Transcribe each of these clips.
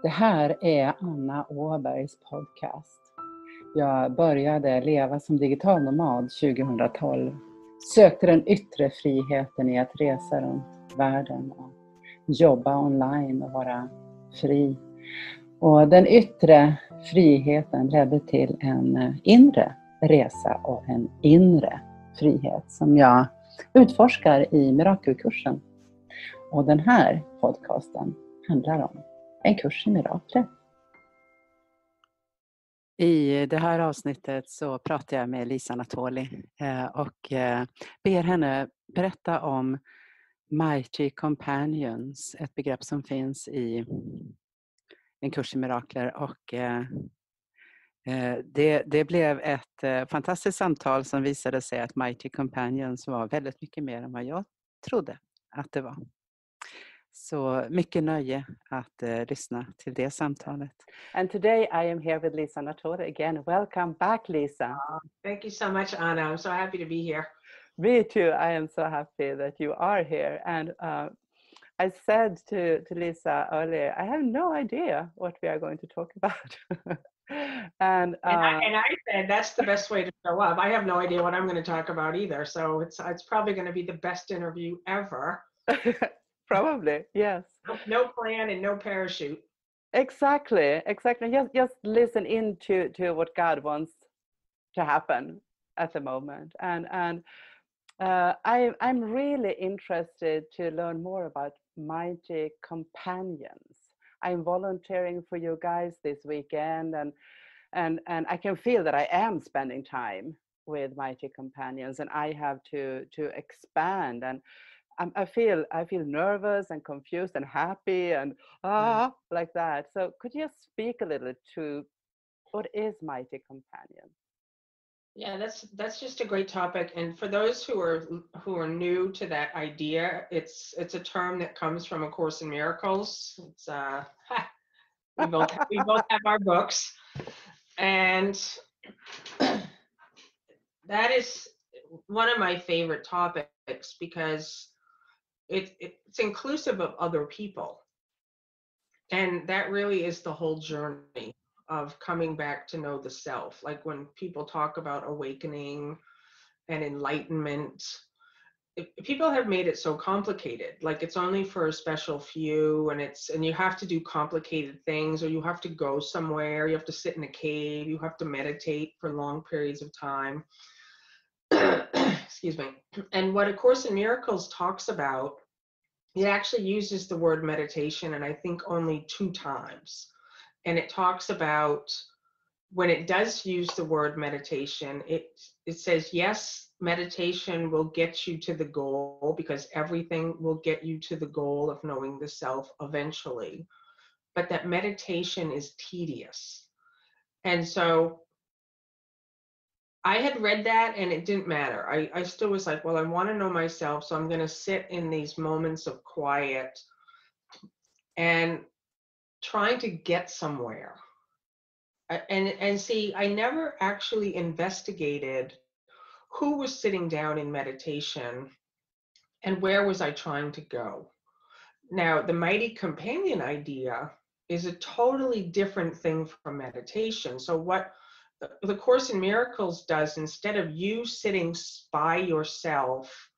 Det här är Anna Åbergs podcast. Jag började leva som digital nomad 2012. Sökte den yttre friheten i att resa runt världen och jobba online och vara fri. Och den yttre friheten ledde till en inre resa och en inre frihet som jag utforskar i mirakelkursen. Och den här podcasten handlar om en kurs i mirakler. I det här avsnittet så pratar jag med Natoli och ber henne berätta om Mighty Comapanions, ett begrepp som finns i en kurs i mirakler. Och det blev ett fantastiskt samtal som visade sig att Mighty Comapanions var väldigt mycket mer än vad jag trodde att det var. Så mycket nöje att lyssna till det samtalet. And today I am here with Natoli again. Welcome back, Lisa. Thank you so much, Anna. I'm so happy to be here. Me too. I am so happy that you are here. And I said to Lisa earlier, I have no idea what we are going to talk about. and I said that's the best way to show up. I have no idea what I'm going to talk about either. So it's probably going to be the best interview ever. Probably, yes. No plan and no parachute. Exactly. Just listen to what God wants to happen at the moment. And I'm really interested to learn more about Mighty Comapanions. I'm volunteering for you guys this weekend, and I can feel that I am spending time with Mighty Comapanions, and I have to expand. And I feel nervous and confused and happy and like that. So could you speak a little to what is Mighty Comapanions? Yeah, that's just a great topic. And for those who are new to that idea, it's a term that comes from A Course in Miracles. It's we both have our books, and that is one of my favorite topics because it's inclusive of other people. And that really is the whole journey of coming back to know the self. Like when people talk about awakening and enlightenment, people have made it so complicated. Like it's only for a special few, and you have to do complicated things, or you have to go somewhere, you have to sit in a cave, you have to meditate for long periods of time. Excuse me. And what A Course in Miracles talks about, it actually uses the word meditation, and I think only 2 times. And it talks about when it does use the word meditation, it says, yes, meditation will get you to the goal, because everything will get you to the goal of knowing the self eventually. But that meditation is tedious. And so I had read that and it didn't matter. I still was like, well, I want to know myself, so I'm going to sit in these moments of quiet and trying to get somewhere. And see, I never actually investigated who was sitting down in meditation and where was I trying to go. Now, the Mighty Companion idea is a totally different thing from meditation. So what the Course in Miracles does, instead of you sitting by yourself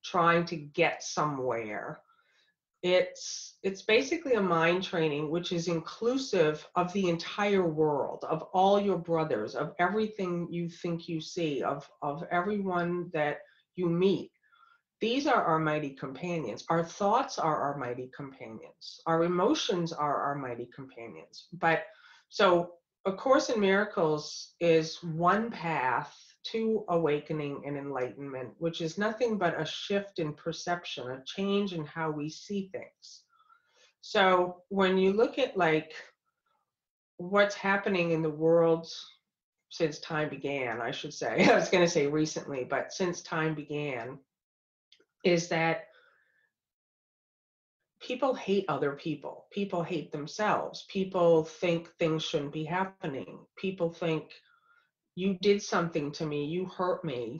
trying to get somewhere, it's basically a mind training which is inclusive of the entire world, of all your brothers, of everything you think you see, of everyone that you meet. These are our Mighty Companions. Our thoughts are our Mighty Companions. Our emotions are our Mighty Companions. But so A Course in Miracles is one path to awakening and enlightenment, which is nothing but a shift in perception, a change in how we see things. So when you look at like what's happening in the world since time began, I should say, I was going to say recently, but since time began, is that people hate other people. People hate themselves. People think things shouldn't be happening. People think, you did something to me, you hurt me,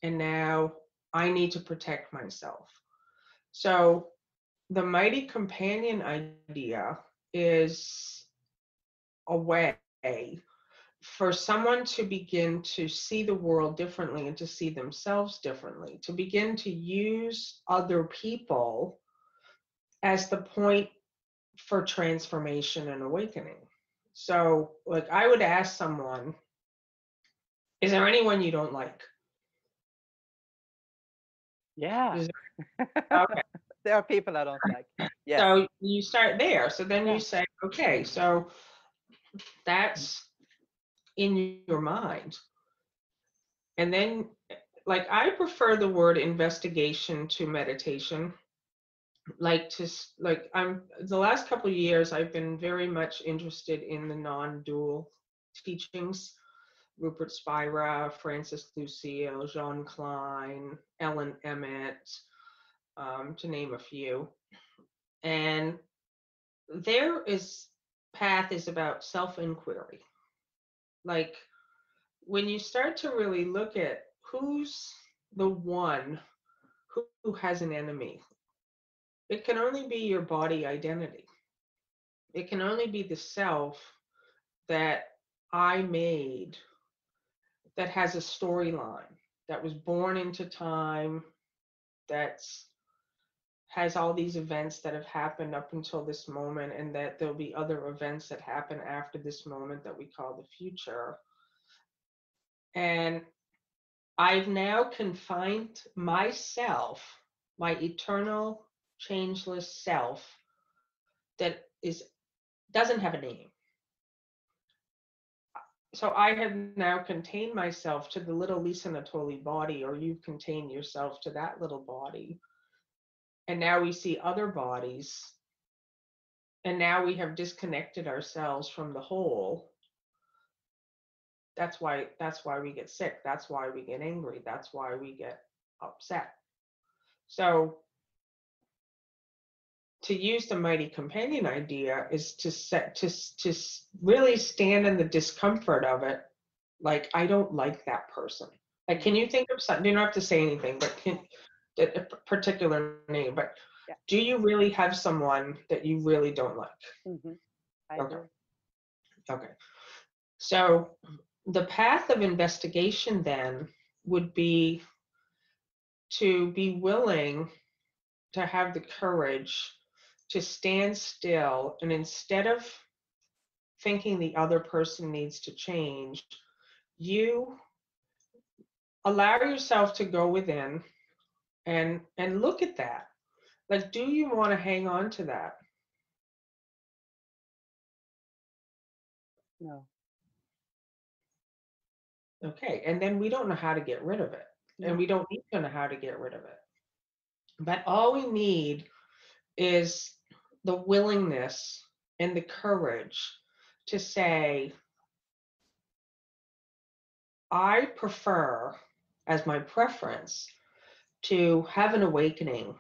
and now I need to protect myself. So the Mighty Companion idea is a way for someone to begin to see the world differently and to see themselves differently, to begin to use other people as the point for transformation and awakening. So, like, I would ask someone, is there anyone you don't like? Yeah. Okay. There are people I don't like. Yes. So you start there. So then Yeah. you say, okay, so that's in your mind. And then, like, I prefer the word investigation to meditation. I'm the last couple of years, I've been very much interested in the non-dual teachings. Rupert Spira, Francis Lucille, Jean Klein, Ellen Emmett, to name a few. And their path is about self-inquiry. Like, when you start to really look at who's the one who has an enemy, it can only be your body identity. It can only be the self that I made that has a storyline, that was born into time, that's has all these events that have happened up until this moment, and that there'll be other events that happen after this moment that we call the future. And I've now confined myself, my eternal, changeless self, that doesn't have a name. So I have now contained myself to the little Lisa Natoli body, or you've contained yourself to that little body. And now we see other bodies. And now we have disconnected ourselves from the whole. That's why we get sick. That's why we get angry. That's why we get upset. So to use the mighty companion idea is to really stand in the discomfort of it. Like, I don't like that person. Like, can you think of something? You don't have to say anything, but a particular name. But yeah. Do you really have someone that you really don't like? Mm-hmm. I do. Okay. So the path of investigation then would be to be willing to have the courage to stand still, and instead of thinking the other person needs to change, you allow yourself to go within and look at that. Like, do you want to hang on to that? No. Okay, and then we don't know how to get rid of it. And we don't need to know how to get rid of it. But all we need is the willingness and the courage to say, I prefer, as my preference, to have an awakening,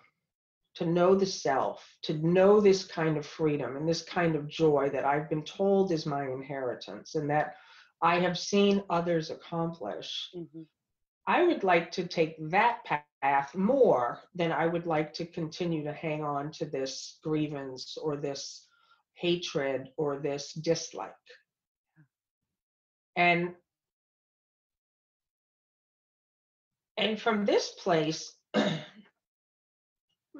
to know the self, to know this kind of freedom and this kind of joy that I've been told is my inheritance and that I have seen others accomplish. Mm-hmm. I would like to take that path more than I would like to continue to hang on to this grievance or this hatred or this dislike. And from this place,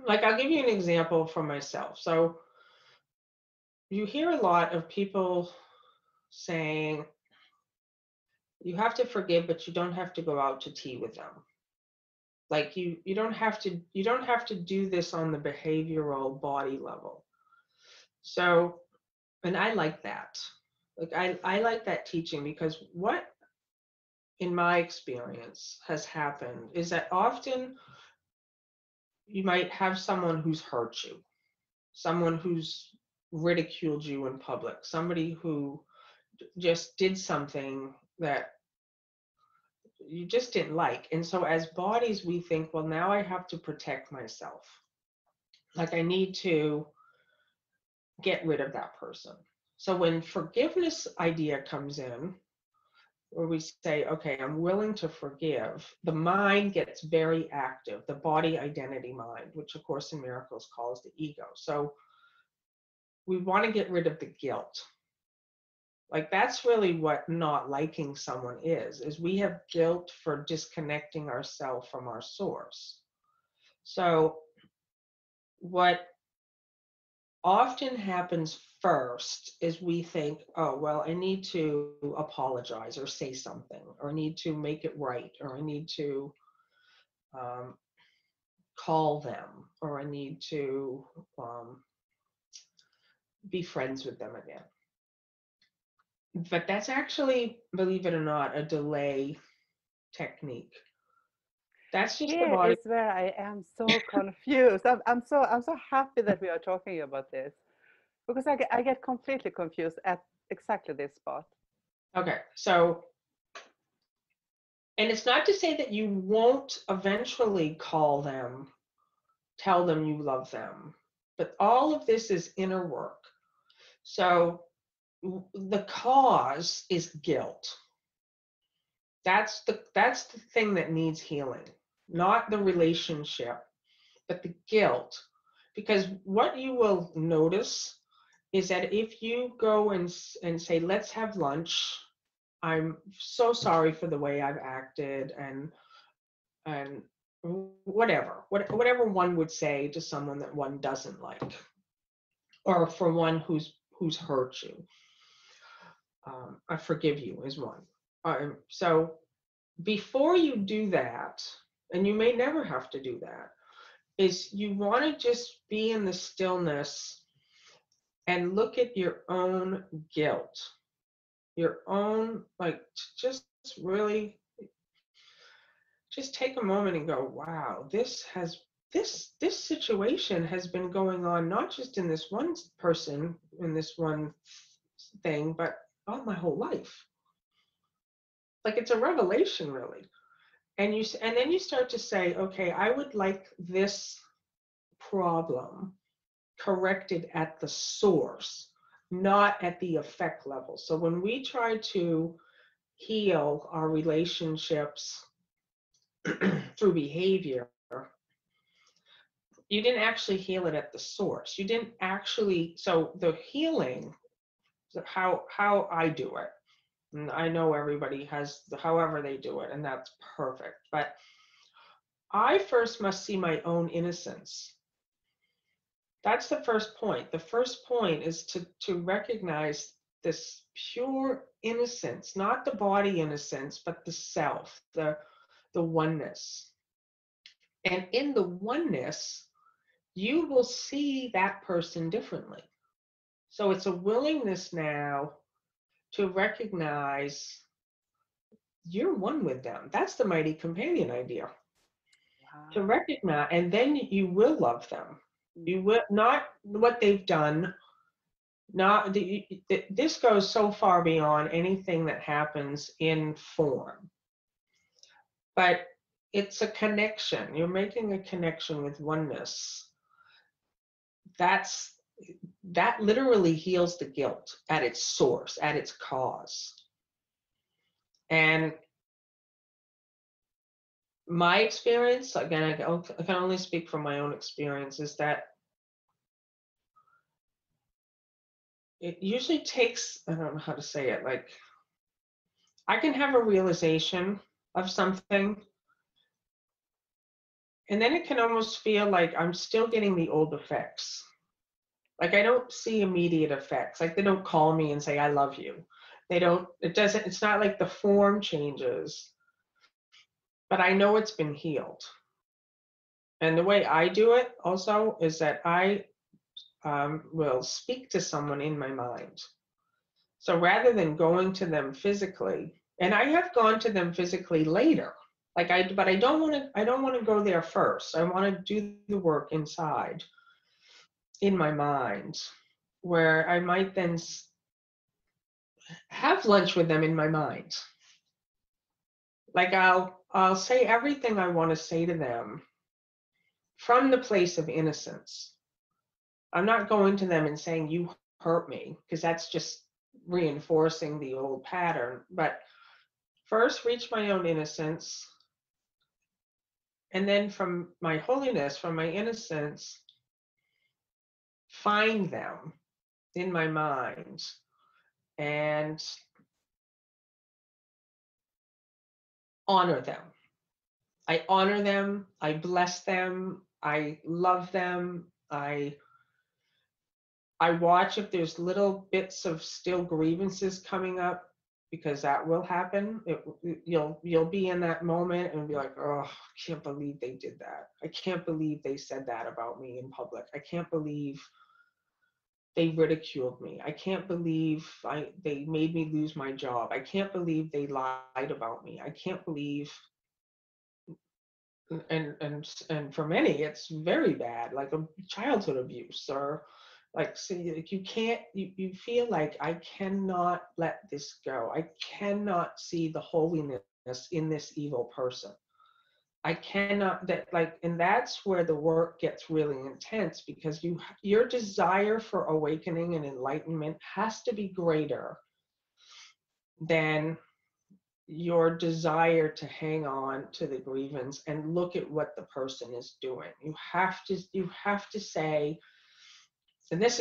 like, I'll give you an example from myself. So you hear a lot of people saying, you have to forgive, but you don't have to go out to tea with them. Like, you don't have to do this on the behavioral body level. So, and I like that. Like, I like that teaching, because what, in my experience, has happened is that often you might have someone who's hurt you, someone who's ridiculed you in public, somebody who just did something that you just didn't like. And so as bodies, we think, well, now I have to protect myself. Like, I need to get rid of that person. So when forgiveness idea comes in, where we say, okay, I'm willing to forgive, the mind gets very active, the body identity mind, which A Course in Miracles calls the ego. So we want to get rid of the guilt. Like that's really what not liking someone is we have guilt for disconnecting ourselves from our source. So what often happens first is we think, oh, well, I need to apologize or say something, or I need to make it right, or I need to call them, or I need to be friends with them again. But that's actually, believe it or not, a delay technique. That's just the Here body. is where I am so confused. I'm so happy that we are talking about this, because I get completely confused at exactly this spot. Okay, so, and it's not to say that you won't eventually call them, tell them you love them, but all of this is inner work. So the cause is guilt. That's the thing that needs healing, not the relationship, but the guilt. Because what you will notice is that if you go and say, let's have lunch, I'm so sorry for the way I've acted, and whatever one would say to someone that one doesn't like, or for one who's hurt you. I forgive you is one. So before you do that, and you may never have to do that, is you want to just be in the stillness and look at your own guilt, your own, like, just really just take a moment and go, wow, this situation has been going on not just in this one person, in this one thing, but all my whole life. Like it's a revelation, really. And then you start to say, okay, I would like this problem corrected at the source, not at the effect level. So when we try to heal our relationships through behavior, you didn't actually heal it at the source. You didn't actually, so the healing, how I do it, and I know everybody has however they do it, and that's perfect. But I first must see my own innocence. That's the first point. The first point is to recognize this pure innocence, not the body innocence, but the self, the oneness. And in the oneness, you will see that person differently. So it's a willingness now to recognize you're one with them. That's the mighty companion idea. Wow. To recognize, and then you will love them. You will not what they've done. Not this goes so far beyond anything that happens in form. But it's a connection. You're making a connection with oneness. That literally heals the guilt at its source, at its cause. And my experience, again, I can only speak from my own experience, is that it usually takes, I don't know how to say it, like I can have a realization of something, and then it can almost feel like I'm still getting the old effects. Like I don't see immediate effects. Like they don't call me and say, I love you. It's not like the form changes, but I know it's been healed. And the way I do it also is that I will speak to someone in my mind. So rather than going to them physically, and I have gone to them physically later, but I don't want to go there first. I want to do the work inside, in my mind, where I might then have lunch with them in my mind. Like I'll say everything I want to say to them from the place of innocence. I'm not going to them and saying, you hurt me, because that's just reinforcing the old pattern. But first, reach my own innocence. And then from my holiness, from my innocence, find them in my mind and honor them. I honor them, I bless them, I love them, I watch if there's little bits of still grievances coming up, because that will happen. You'll be in that moment and be like, oh, I can't believe they did that. I can't believe they said that about me in public. I can't believe they ridiculed me. I can't believe they made me lose my job. I can't believe they lied about me. I can't believe, and for many it's very bad, like a childhood abuse, or like, see, like you feel like, I cannot let this go. I cannot see the holiness in this evil person. I cannot, that, like, and that's where the work gets really intense, because your desire for awakening and enlightenment has to be greater than your desire to hang on to the grievance and look at what the person is doing. You have to say, and this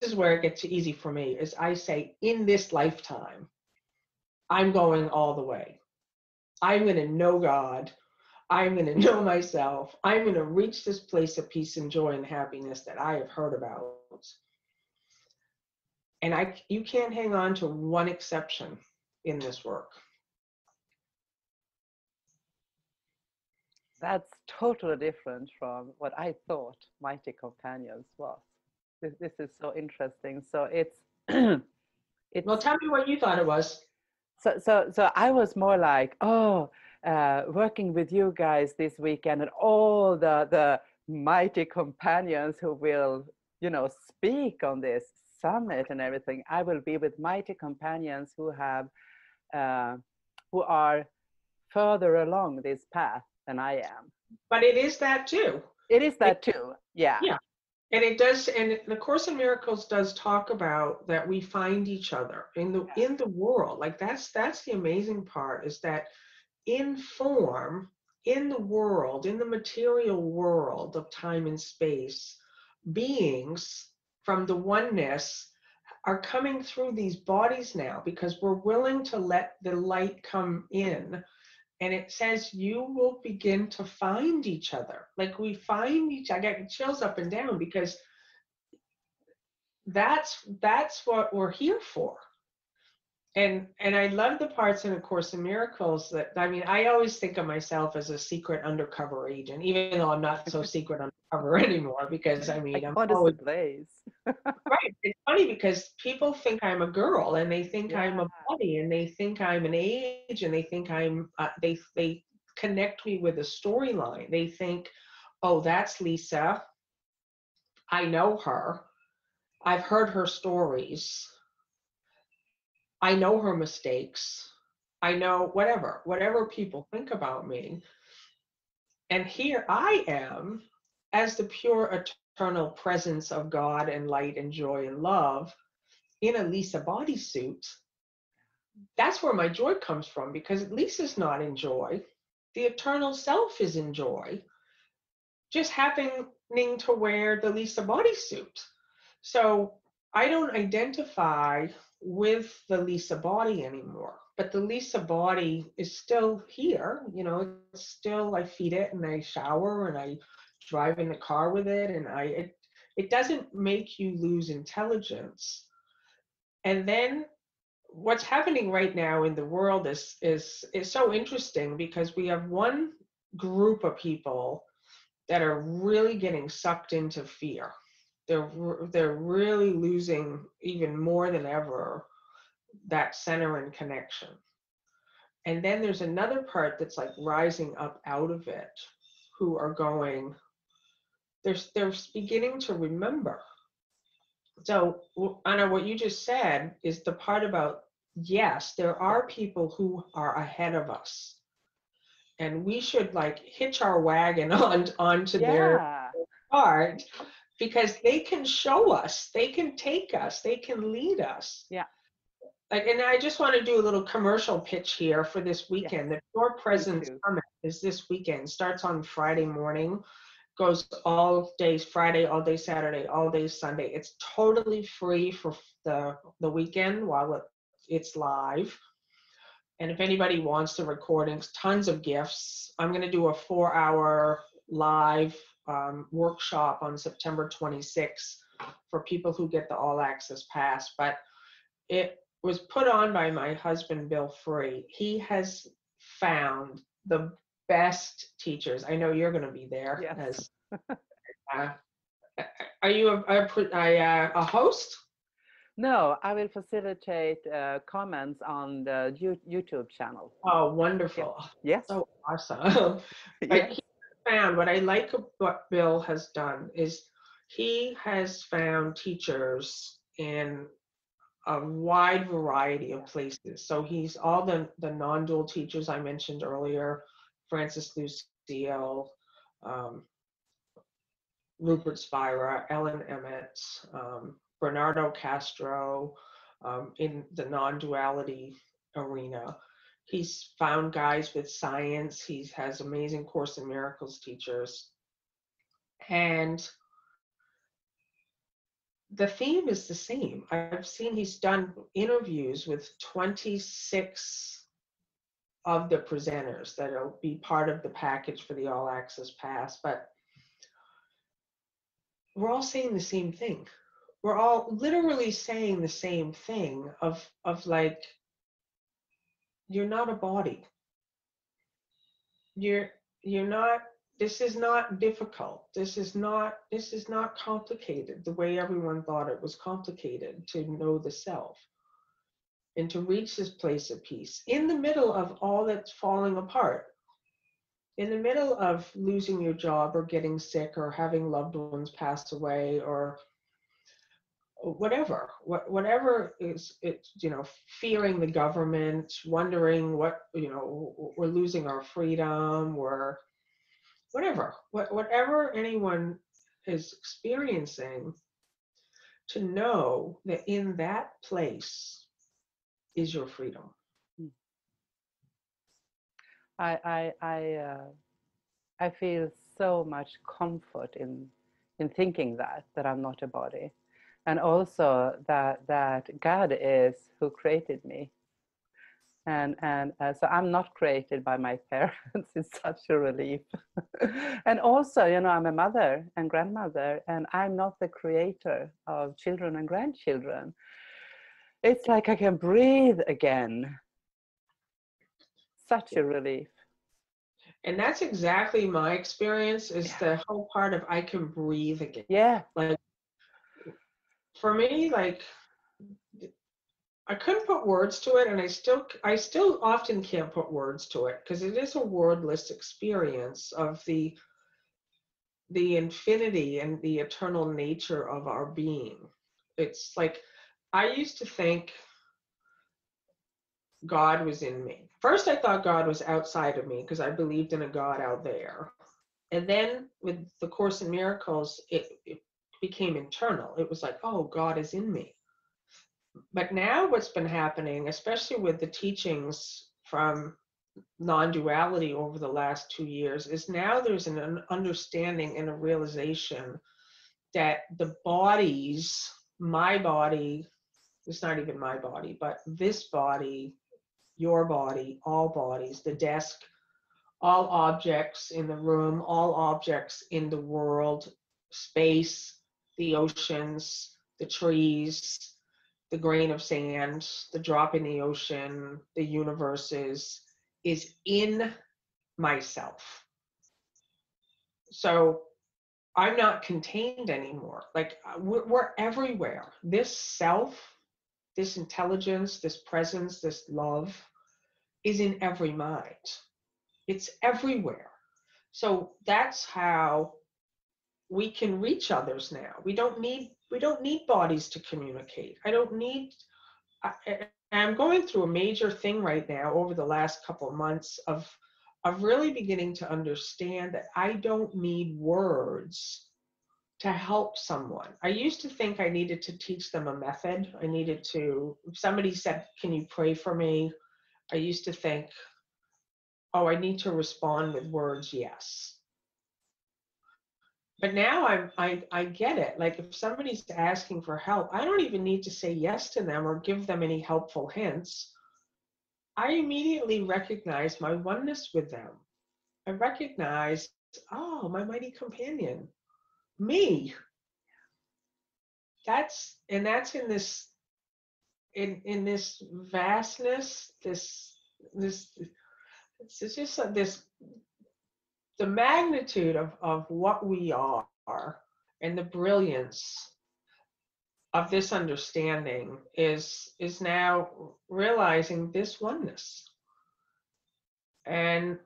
is where it gets easy for me, is I say, in this lifetime, I'm going all the way. I'm going to know God. I'm going to know myself. I'm going to reach this place of peace and joy and happiness that I have heard about. And you can't hang on to one exception in this work. That's totally different from what I thought Mighty Companions was. This is so interesting. So it's Well, tell me what you thought it was. So I was more like, working with you guys this weekend, and all the Mighty Companions who will, speak on this summit and everything. I will be with Mighty Companions who are further along this path than I am. But it is that too. It is that too. Yeah. Yeah. And it does, and the Course in Miracles does talk about that we find each other in the world. Like that's the amazing part, is that in form, in the world, in the material world of time and space, beings from the oneness are coming through these bodies now, because we're willing to let the light come in. And it says you will begin to find each other. Like we find I get chills up and down, because that's what we're here for. And I love the parts in A Course in Miracles that, I mean, I always think of myself as a secret undercover agent, even though I'm not so secret undercover anymore, because I'm always place. Right. It's funny because people think I'm a girl, and they think I'm a body, and they think I'm an age, and they think I'm they connect me with a storyline. They think, oh, that's Lisa. I know her. I've heard her stories. I know her mistakes. I know whatever people think about me. And here I am, as the pure eternal presence of God and light and joy and love, in a Lisa bodysuit. That's where my joy comes from, because Lisa's not in joy. The eternal self is in joy, just happening to wear the Lisa bodysuit. So I don't identify with the Lisa body anymore, but the Lisa body is still here. It's still, I feed it and I shower and I drive in the car with it, and it doesn't make you lose intelligence. And then what's happening right now in the world is so interesting, because we have one group of people that are really getting sucked into fear. They're really losing, even more than ever, that center and connection. And then there's another part that's like rising up out of it, who are going, they're beginning to remember. So Anna, what you just said is the part about, yes, there are people who are ahead of us, and we should like hitch our wagon onto their part, because they can show us, they can take us, they can lead us. Yeah. Like, and I just want to do a little commercial pitch here for this weekend. The Pure Presence Summit is this weekend. Starts on Friday morning, goes all days Friday, all day Saturday, all day Sunday. It's totally free for the weekend while it's live. And if anybody wants the recordings, tons of gifts. I'm going to do a 4-hour live workshop on September 26th for people who get the all access pass. But it was put on by my husband, Bill Free. He has found the best teachers. I know you're going to be there. Yes. Are you a host? No, I will facilitate comments on the YouTube channel. Oh, wonderful. Yes. So awesome. Yes. He found, what I like of what Bill has done is he has found teachers in a wide variety of places. So he's all the non-dual teachers I mentioned earlier, Francis Lucille, Rupert Spira, Ellen Emmett, Bernardo Castro, in the non-duality arena. He's found guys with science. He has amazing Course in Miracles teachers. And the theme is the same. I've seen he's done interviews with 26 of the presenters that'll be part of the package for the All Access Pass. But we're all saying the same thing. We're all literally saying the same thing of like, you're not a body. You're not, this is not difficult. This is not complicated the way everyone thought it was complicated to know the self and to reach this place of peace in the middle of all that's falling apart, in the middle of losing your job or getting sick or having loved ones pass away or whatever is it, fearing the government, wondering what, we're losing our freedom, or whatever anyone is experiencing, to know that in that place is your freedom. I feel so much comfort in thinking that I'm not a body, and also that God is who created me, and so I'm not created by my parents. It's such a relief. And also, I'm a mother and grandmother, and I'm not the creator of children and grandchildren. It's like I can breathe again. Such a relief. And that's exactly my experience, is the whole part of I can breathe again. Yeah. Like, for me, like, I couldn't put words to it, and I still often can't put words to it, because it is a wordless experience of the infinity and the eternal nature of our being. It's like, I used to think God was in me. First, I thought God was outside of me because I believed in a God out there. And then with the Course in Miracles, it became internal. It was like, oh, God is in me. But now what's been happening, especially with the teachings from non-duality over the last 2 years, is now there's an understanding and a realization that the bodies, my body, it's not even my body, but this body, your body, all bodies, the desk, all objects in the room, all objects in the world, space, the oceans, the trees, the grain of sand, the drop in the ocean, the universes, is in myself. So I'm not contained anymore. Like, we're everywhere. This self, this intelligence, this presence, this love is in every mind. It's everywhere. So that's how we can reach others now. We don't need bodies to communicate. I'm going through a major thing right now over the last couple of months of really beginning to understand that I don't need words to help someone. I used to think I needed to teach them a method. If somebody said, "Can you pray for me?" I used to think, oh, I need to respond with words, yes. But now I get it. Like if somebody's asking for help, I don't even need to say yes to them or give them any helpful hints. I immediately recognize my oneness with them. I recognize, oh, my mighty companion, me. That's in this in this vastness, this it's just this the magnitude of what we are and the brilliance of this understanding is now realizing this oneness. And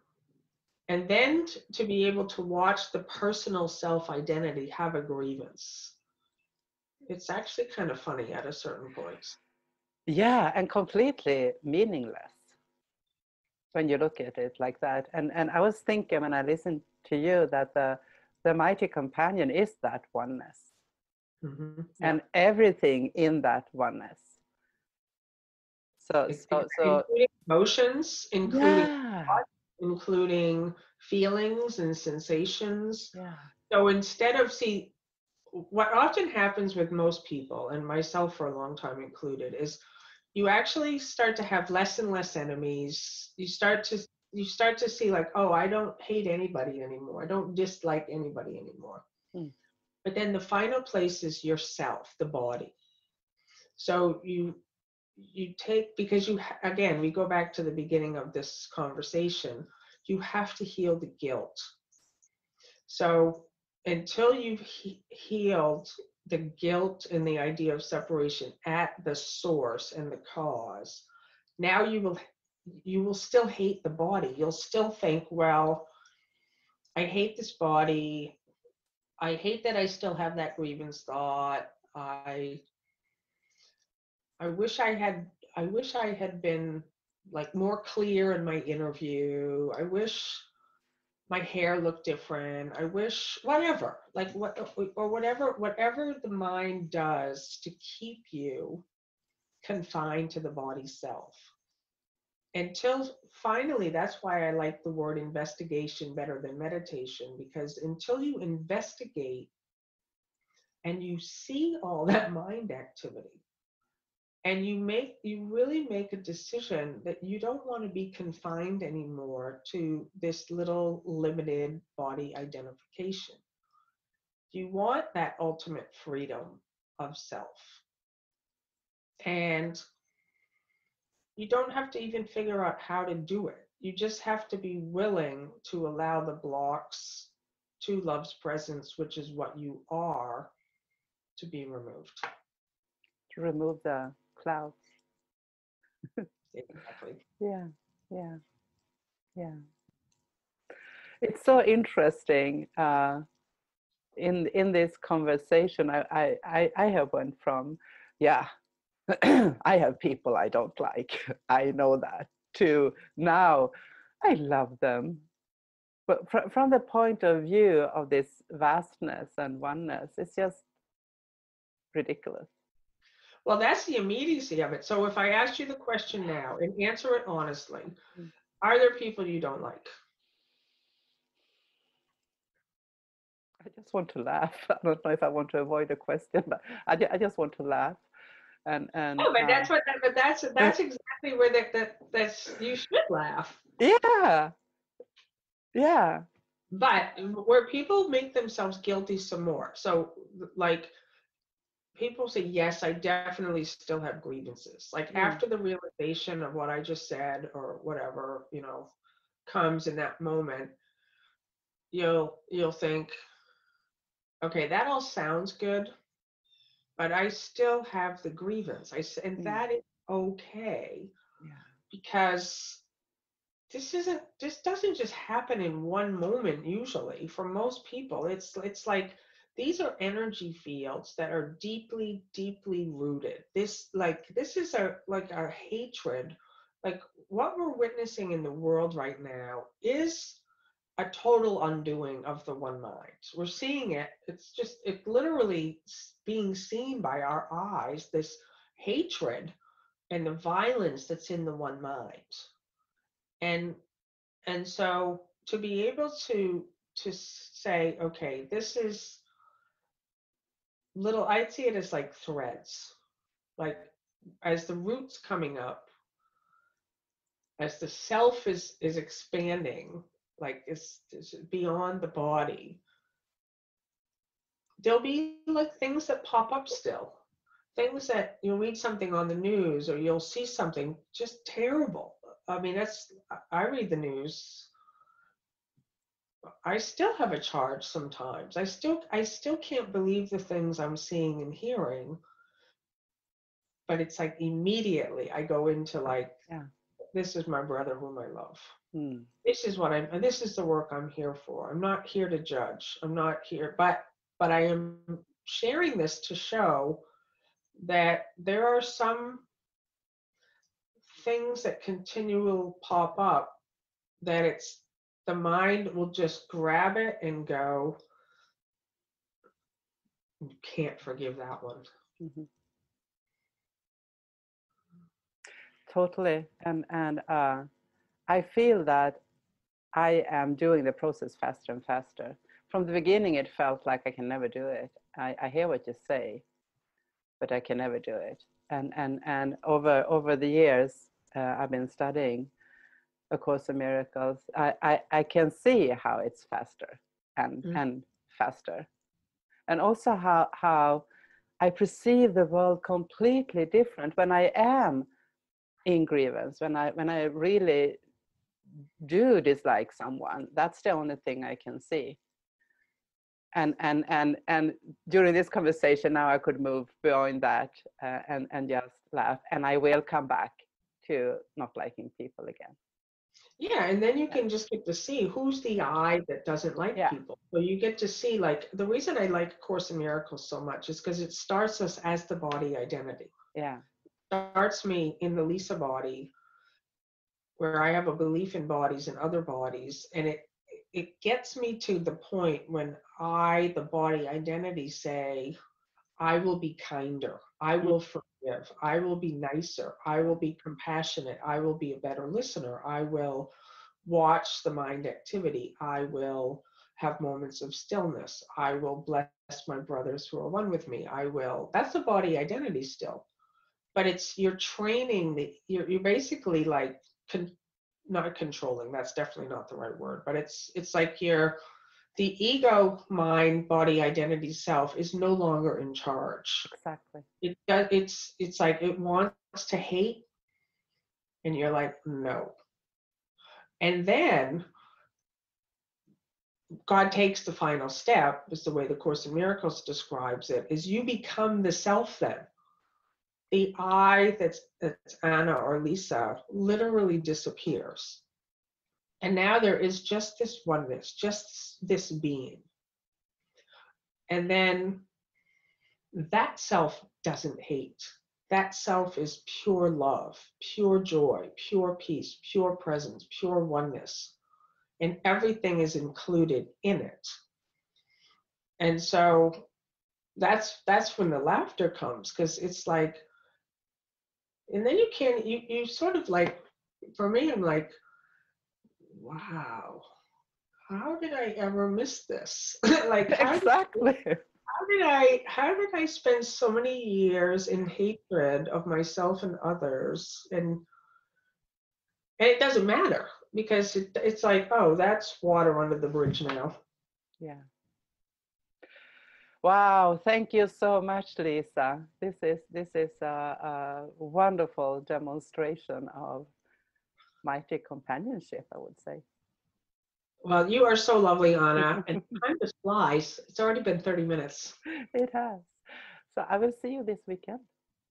then to be able to watch the personal self-identity have a grievance. It's actually kind of funny at a certain point. Yeah, and completely meaningless when you look at it like that. And I was thinking when I listened to you that the mighty companion is that oneness. Mm-hmm. And everything in that oneness. So including emotions, including yeah. thought, including feelings and sensations. Yeah. So instead of what often happens with most people, and myself for a long time included, is you actually start to have less and less enemies. You start to see like, oh, I don't hate anybody anymore. I don't dislike anybody anymore. But then the final place is yourself, the body. So you take, because again, we go back to the beginning of this conversation, you have to heal the guilt. So until you've healed the guilt and the idea of separation at the source and the cause, now you will still hate the body. You'll still think, well, I hate this body. I hate that I still have that grievance thought. I wish I had been like more clear in my interview. I wish my hair looked different. I wish whatever, like whatever the mind does to keep you confined to the body self. Until finally, that's why I like the word investigation better than meditation, because until you investigate and you see all that mind activity, and you really make a decision that you don't want to be confined anymore to this little limited body identification. You want that ultimate freedom of self. And you don't have to even figure out how to do it. You just have to be willing to allow the blocks to love's presence, which is what you are, to be removed. To remove the clouds. Exactly. Yeah. It's so interesting. In this conversation, I have went from, yeah, I have people I don't like. I know that. To now, I love them. But from the point of view of this vastness and oneness, it's just ridiculous. Well, that's the immediacy of it. So if I asked you the question now and answer it honestly, are there people you don't like? I just want to laugh. I don't know if I want to avoid a question, but I just want to laugh. And Oh, but that's exactly where that's you should laugh. Yeah. But where people make themselves guilty some more. So like people say, yes, I definitely still have grievances. Like after the realization of what I just said or whatever, comes in that moment, you'll think, okay, that all sounds good, but I still have the grievance. And that is okay. Yeah. Because this doesn't just happen in one moment. Usually for most people, it's like these are energy fields that are deeply rooted. This is a hatred. Like what we're witnessing in the world right now is a total undoing of the one mind. We're seeing it. It literally being seen by our eyes, this hatred and the violence that's in the one mind. And so to be able to to say, okay, this is little, I'd see it as like threads, like as the roots coming up, as the self is expanding, like is beyond the body, there'll be like things that pop up still, things that you'll read something on the news or you'll see something just terrible. I mean, I read the news. I still have a charge sometimes. I still can't believe the things I'm seeing and hearing. But it's like immediately I go into like, this is my brother whom I love. This is what and this is the work I'm here for. I'm not here to judge. I'm not here, but I am sharing this to show that there are some things that continually pop up that it's the mind will just grab it and go, you can't forgive that one. Mm-hmm. Totally. And I feel that I am doing the process faster and faster. From the beginning, it felt like I can never do it. I hear what you say, but I can never do it. And over the years, I've been studying A Course in Miracles. I can see how it's faster and faster. And also how I perceive the world completely different when I am in grievance, when I really do dislike someone. That's the only thing I can see. And during this conversation now I could move beyond that and just laugh, and I will come back to not liking people again. Yeah, and then you can just get to see who's the I that doesn't like people. So you get to see, like, the reason I like Course in Miracles so much is because it starts us as the body identity. Yeah. It starts me in the Lisa body, where I have a belief in bodies and other bodies, and it gets me to the point when I, the body identity, say, I will be kinder, I will forgive, I will be nicer, I will be compassionate, I will be a better listener, I will watch the mind activity, I will have moments of stillness, I will bless my brothers who are one with me, I will. That's the body identity still. But it's, you're training, you're basically like, not controlling, that's definitely not the right word, but it's like the ego, mind, body, identity, self is no longer in charge. Exactly. It's like it wants to hate, and you're like, no. And then God takes the final step, is the way the Course in Miracles describes it, is you become the self then. The I that's Anna or Lisa literally disappears. And now there is just this oneness, just this being. And then that self doesn't hate. That self is pure love, pure joy, pure peace, pure presence, pure oneness. And everything is included in it. And so that's when the laughter comes, because it's like, and then you sort of like, for me, I'm like, wow, how did I ever miss this? Like, exactly. How did I spend so many years in hatred of myself and others? And it doesn't matter, because it's like, oh, that's water under the bridge now. Yeah. Wow, thank you so much, Lisa. This is a wonderful demonstration of mighty companionship, I would say. Well, you are so lovely, Anna, and time just flies. It's already been 30 minutes. It has. So I will see you this weekend.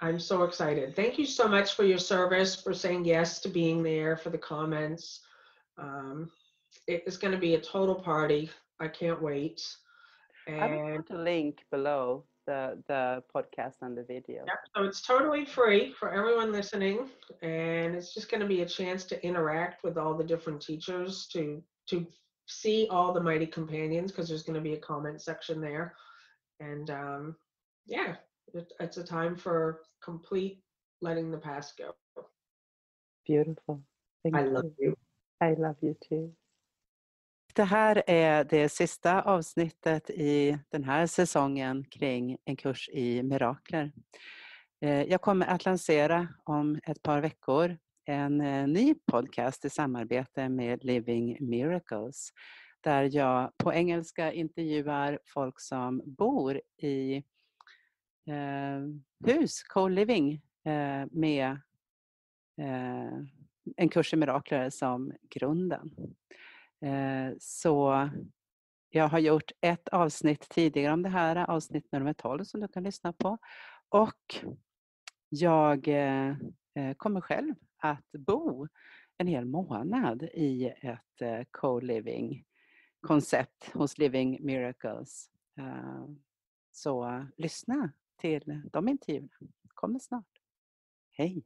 I'm so excited. Thank you so much for your service, for saying yes to being there, for the comments. It is going to be a total party. I can't wait. And I will put a link below the podcast and the video. Yep, so it's totally free for everyone listening, and it's just going to be a chance to interact with all the different teachers, to see all the mighty companions, because there's going to be a comment section there. And yeah, it's a time for complete letting the past go. Beautiful. Thank you. I love you. I love you too. det här är det sista avsnittet i den här säsongen kring en kurs i mirakler. Jag kommer att lansera om ett par veckor en ny podcast i samarbete med Living Miracles. Där jag på engelska intervjuar folk som bor i hus, co-living, med en kurs i mirakler som grunden. Så jag har gjort ett avsnitt tidigare om det här, avsnitt nummer 12 som du kan lyssna på. Och jag kommer själv att bo en hel månad i ett co-living koncept hos Living Miracles. Så lyssna till de intervjuerna. Kommer snart. Hej!